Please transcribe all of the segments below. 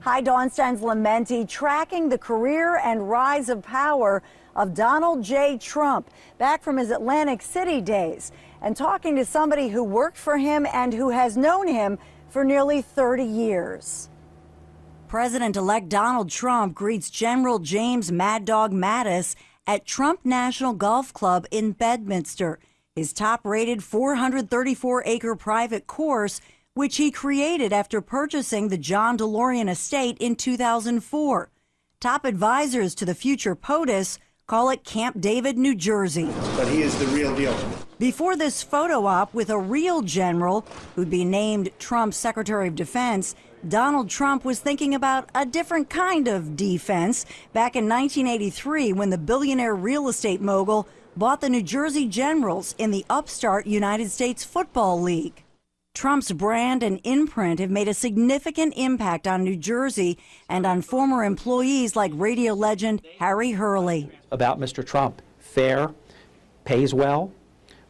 Hi, Dawn Lementi, tracking the career and rise of power of Donald J. Trump back from his Atlantic City days and talking to somebody who worked for him and who has known him for nearly 30 years. President-elect Donald Trump greets General James Mad Dog Mattis at Trump National Golf Club in Bedminster, his top-rated 434-acre private course, which he created after purchasing the John DeLorean estate in 2004. Top advisors to the future POTUS call it Camp David, New Jersey. But he is the real deal. Before this photo op with a real general who'd be named Trump's Secretary of Defense, Donald Trump was thinking about a different kind of defense back in 1983 when the billionaire real estate mogul bought the New Jersey Generals in the upstart United States Football League. Trump's brand and imprint have made a significant impact on New Jersey and on former employees like radio legend Harry Hurley. About Mr. Trump, fair, pays well,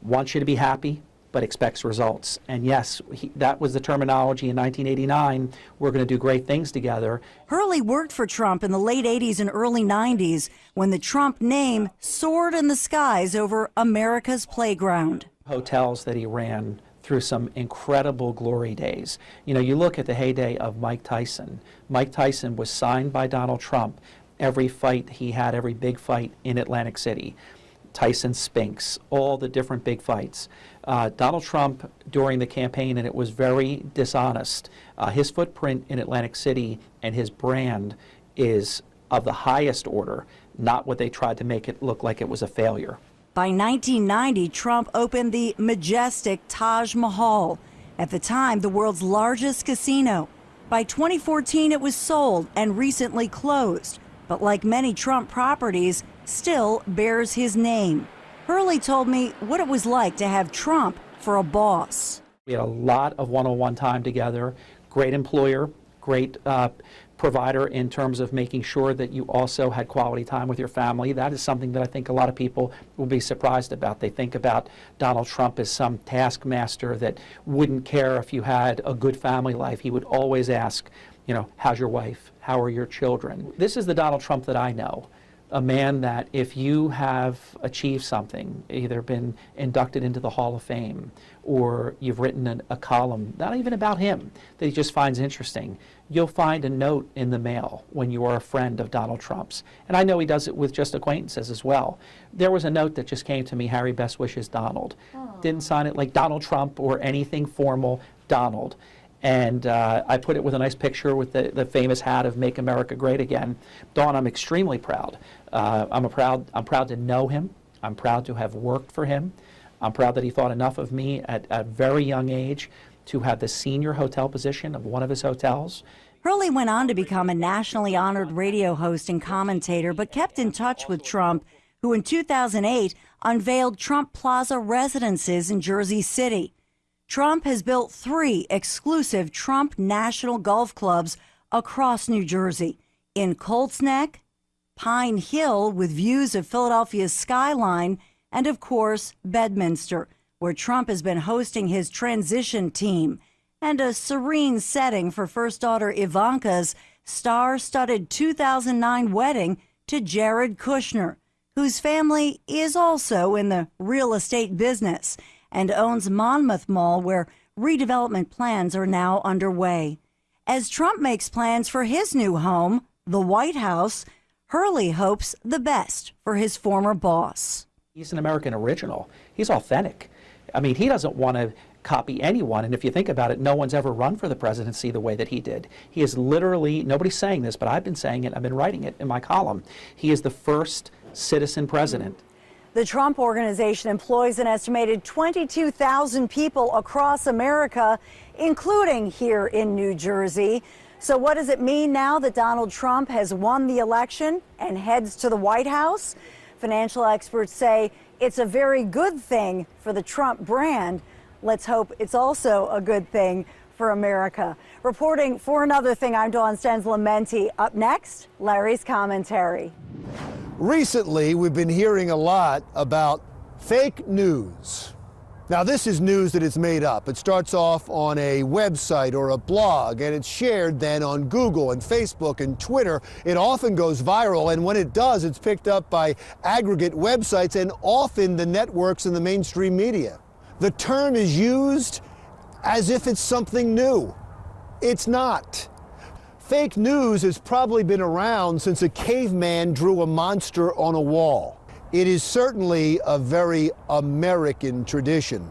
wants you to be happy, but expects results. And yes, that was the terminology in 1989. We're going to do great things together. Hurley worked for Trump in the late 80s and early 90s when the Trump name soared in the skies over America's playground. Hotels that he ran through some incredible glory days. You know, you look at the heyday of Mike Tyson. Mike Tyson was signed by Donald Trump every fight he had, every big fight in Atlantic City. Tyson Spinks, all the different big fights. Donald Trump, during the campaign, and it was very dishonest, his footprint in Atlantic City and his brand is of the highest order, not what they tried to make it look like it was a failure. By 1990, Trump opened the majestic Taj Mahal, at the time the world's largest casino. By 2014, it was sold and recently closed, but like many Trump properties, still bears his name. Hurley told me what it was like to have Trump for a boss. We had a lot of one-on-one time together, great employer, great provider in terms of making sure that you also had quality time with your family. That is something that I think a lot of people will be surprised about. They think about Donald Trump as some taskmaster that wouldn't care if you had a good family life. He would always ask, you know, how's your wife? How are your children? This is the Donald Trump that I know. A man that if you have achieved something, either been inducted into the Hall of Fame or you've written a column, not even about him, that he just finds interesting, you'll find a note in the mail when you are a friend of Donald Trump's. And I know he does it with just acquaintances as well. There was a note that just came to me, Harry, best wishes, Donald. Aww. Didn't sign it like Donald Trump or anything formal, Donald. And I put it with a nice picture with the famous hat of Make America Great Again. Dawn, I'm extremely proud. I'm proud to know him. I'm proud to have worked for him. I'm proud that he thought enough of me at a very young age to have the senior hotel position of one of his hotels. Hurley went on to become a nationally honored radio host and commentator, but kept in touch with Trump, who in 2008 unveiled Trump Plaza residences in Jersey City. Trump has built 3 exclusive Trump National Golf Clubs across New Jersey, in Colts Neck, Pine Hill with views of Philadelphia's skyline, and of course, Bedminster, where Trump has been hosting his transition team, and a serene setting for first daughter Ivanka's star-studded 2009 wedding to Jared Kushner, whose family is also in the real estate business and owns Monmouth Mall, where redevelopment plans are now underway. As Trump makes plans for his new home, the White House, Hurley hopes the best for his former boss. He's an American original. He's authentic. I mean, he doesn't want to copy anyone, and if you think about it, no one's ever run for the presidency the way that he did. He is literally, nobody's saying this, but I've been saying it, I've been writing it in my column. He is the first citizen president. The Trump Organization employs an estimated 22,000 people across America, including here in New Jersey. So what does it mean now that Donald Trump has won the election and heads to the White House? Financial experts say it's a very good thing for the Trump brand. Let's hope it's also a good thing for America. Reporting for Another Thing, I'm Dawn Lementi. Up next, Larry's commentary. Recently, we've been hearing a lot about fake news. Now, this is news that is made up. It starts off on a website or a blog, and it's shared then on Google and Facebook and Twitter. It often goes viral, and when it does, it's picked up by aggregate websites and often the networks and the mainstream media. The term is used as if it's something new. It's not. Fake news has probably been around since a caveman drew a monster on a wall. It is certainly a very American tradition.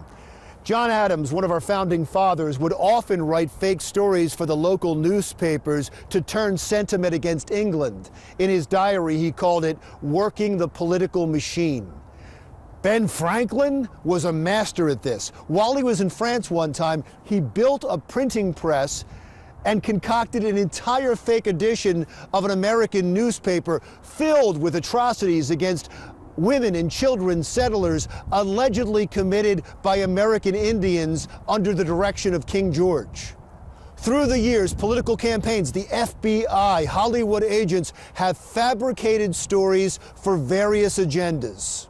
John Adams, one of our founding fathers, would often write fake stories for the local newspapers to turn sentiment against England. In his diary, he called it working the political machine. Ben Franklin was a master at this. While he was in France one time, he built a printing press and concocted an entire fake edition of an American newspaper filled with atrocities against women and children settlers allegedly committed by American Indians under the direction of King George. Through the years, political campaigns, the FBI, Hollywood agents have fabricated stories for various agendas.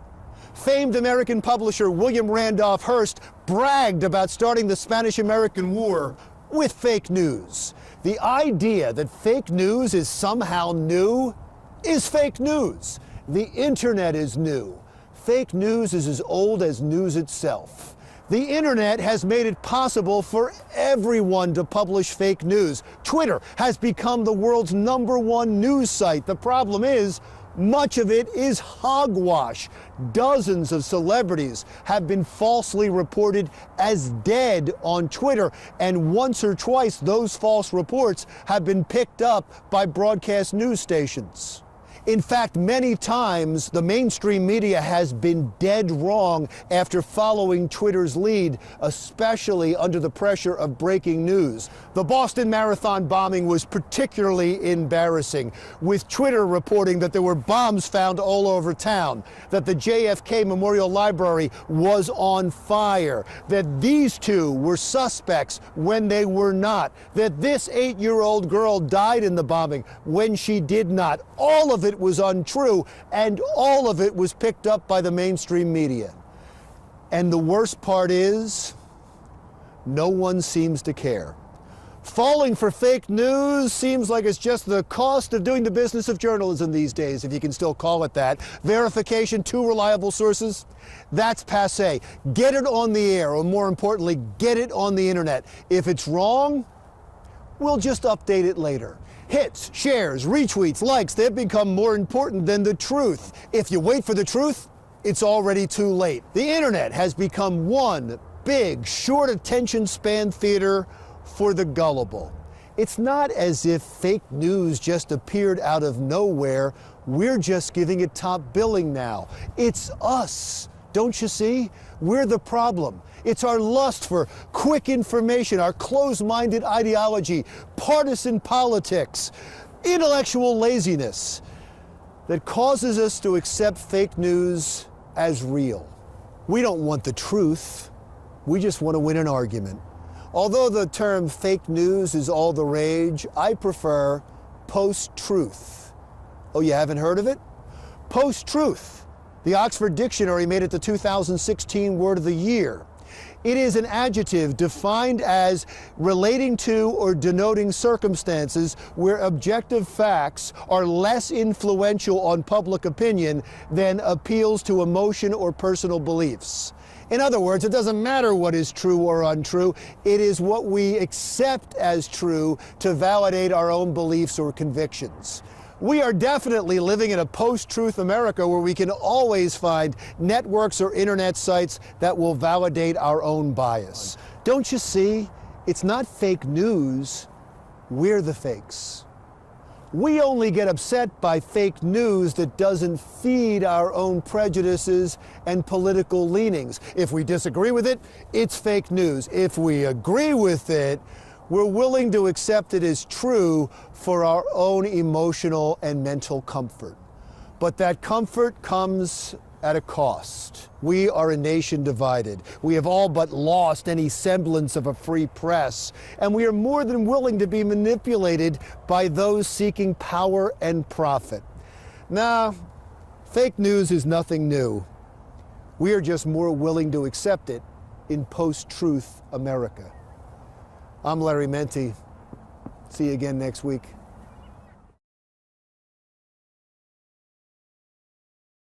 Famed American publisher William Randolph Hearst bragged about starting the Spanish-American War with fake news. The idea that fake news is somehow new is fake news. The internet is new. Fake news is as old as news itself. The internet has made it possible for everyone to publish fake news. Twitter has become the world's #1 news site. The problem is, much of it is hogwash. Dozens of celebrities have been falsely reported as dead on Twitter, and once or twice those false reports have been picked up by broadcast news stations. In fact, many times the mainstream media has been dead wrong after following Twitter's lead, especially under the pressure of breaking news. The Boston Marathon bombing was particularly embarrassing, with Twitter reporting that there were bombs found all over town, that the JFK Memorial Library was on fire, that these two were suspects when they were not, that this 8-year-old girl died in the bombing when she did not. All of it was untrue, and all of it was picked up by the mainstream media. And the worst part is, no one seems to care. Falling for fake news seems like it's just the cost of doing the business of journalism these days, if you can still call it that. Verification, 2 reliable sources, that's passé. Get it on the air, or more importantly, get it on the internet. If it's wrong, we'll just update it later. Hits, shares, retweets, likes, they've become more important than the truth. If you wait for the truth, it's already too late. The internet has become one big, short attention span theater for the gullible. It's not as if fake news just appeared out of nowhere. We're just giving it top billing now. It's us. Don't you see? We're the problem. It's our lust for quick information, our closed-minded ideology, partisan politics, intellectual laziness that causes us to accept fake news as real. We don't want the truth. We just want to win an argument. Although the term fake news is all the rage, I prefer post-truth. Oh, you haven't heard of it? Post-truth. The Oxford Dictionary made it the 2016 Word of the Year. It is an adjective defined as relating to or denoting circumstances where objective facts are less influential on public opinion than appeals to emotion or personal beliefs. In other words, it doesn't matter what is true or untrue. It is what we accept as true to validate our own beliefs or convictions. We are definitely living in a post-truth America where we can always find networks or internet sites that will validate our own bias. Don't you see? It's not fake news. We're the fakes. We only get upset by fake news that doesn't feed our own prejudices and political leanings. If we disagree with it, it's fake news. If we agree with it, we're willing to accept it as true for our own emotional and mental comfort. But that comfort comes at a cost. We are a nation divided. We have all but lost any semblance of a free press, and we are more than willing to be manipulated by those seeking power and profit. Now, fake news is nothing new. We are just more willing to accept it in post-truth America. I'm Larry Menti. See you again next week.